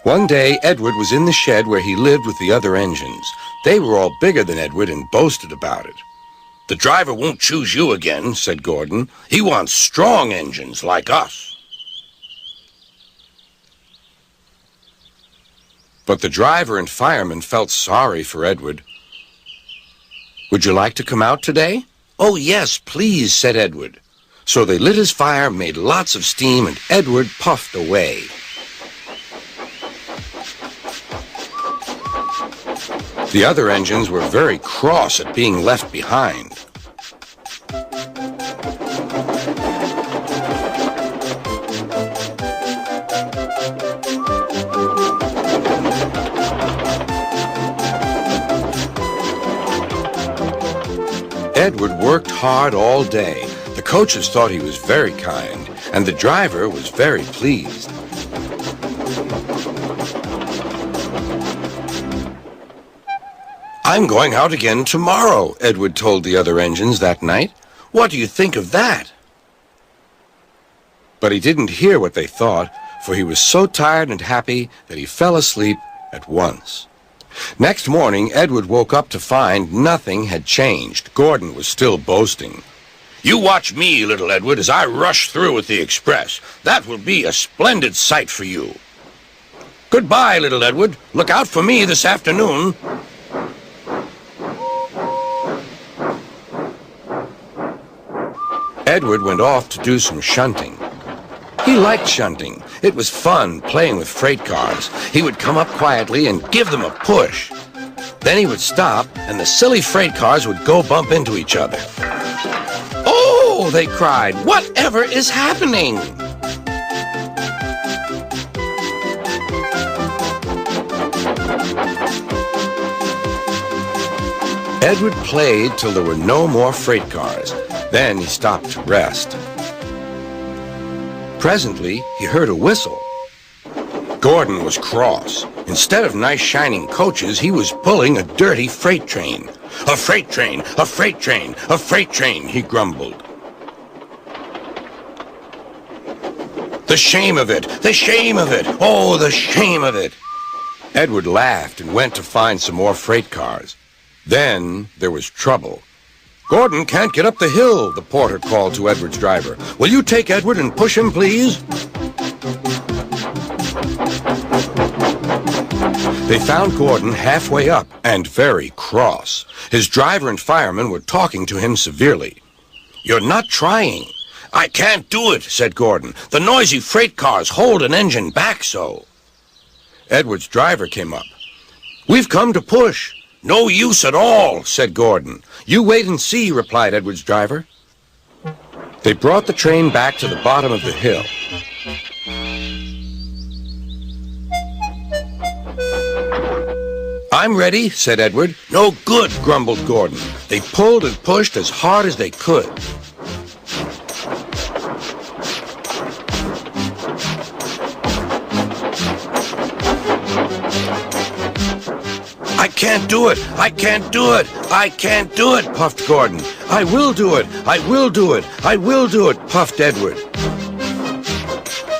One day, Edward was in the shed where he lived with the other engines. They were all bigger than Edward and boasted about it. "The driver won't choose you again," said Gordon. "He wants strong engines like us." But the driver and fireman felt sorry for Edward. "Would you like to come out today?" "Oh, yes, please," said Edward. So they lit his fire, made lots of steam, and Edward puffed away. The other engines were very cross at being left behind. Edward worked hard all day. The coaches thought he was very kind, and the driver was very pleased. "I'm going out again tomorrow," Edward told the other engines that night. "What do you think of that?" But he didn't hear what they thought, for he was so tired and happy that he fell asleep at once. Next morning, Edward woke up to find nothing had changed. Gordon was still boasting. "You watch me, little Edward, as I rush through with the express. That will be a splendid sight for you. Goodbye, little Edward. Look out for me this afternoon." Edward went off to do some shunting. He liked shunting. It was fun playing with freight cars. He would come up quietly and give them a push. Then he would stop, and the silly freight cars would go bump into each other. "Oh!" they cried. "Whatever is happening?" Edward played till there were no more freight cars. Then he stopped to rest. Presently, he heard a whistle. Gordon was cross. Instead of nice shining coaches, he was pulling a dirty freight train. "A freight train! A freight train! A freight train!" he grumbled. "The shame of it! The shame of it! Oh, the shame of it!" Edward laughed and went to find some more freight cars. Then there was trouble. "Gordon can't get up the hill," the porter called to Edward's driver. "Will you take Edward and push him, please?" They found Gordon halfway up and very cross. His driver and fireman were talking to him severely. "You're not trying." "I can't do it," said Gordon. "The noisy freight cars hold an engine back so." Edward's driver came up. "We've come to push." "No use at all," said Gordon. "You wait and see," replied Edward's driver. They brought the train back to the bottom of the hill. "I'm ready," said Edward. "No good," grumbled Gordon. They pulled and pushed as hard as they could. "I can't do it! I can't do it! I can't do it!" puffed Gordon. "I will do it! I will do it! I will do it!" puffed Edward.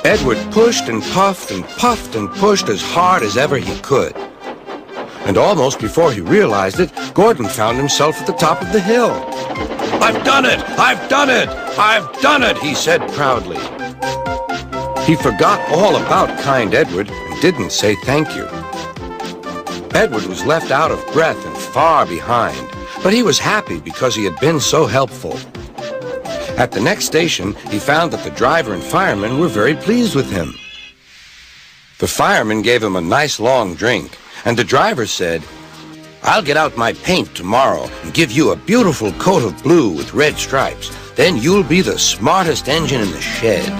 Edward pushed and puffed and puffed and pushed as hard as ever he could. And almost before he realized it, Gordon found himself at the top of the hill. "I've done it! I've done it! I've done it!" he said proudly. He forgot all about kind Edward and didn't say thank you. Edward was left out of breath and far behind, but he was happy because he had been so helpful. At the next station, he found that the driver and fireman were very pleased with him. The fireman gave him a nice long drink, and the driver said, "I'll get out my paint tomorrow and give you a beautiful coat of blue with red stripes. Then you'll be the smartest engine in the shed."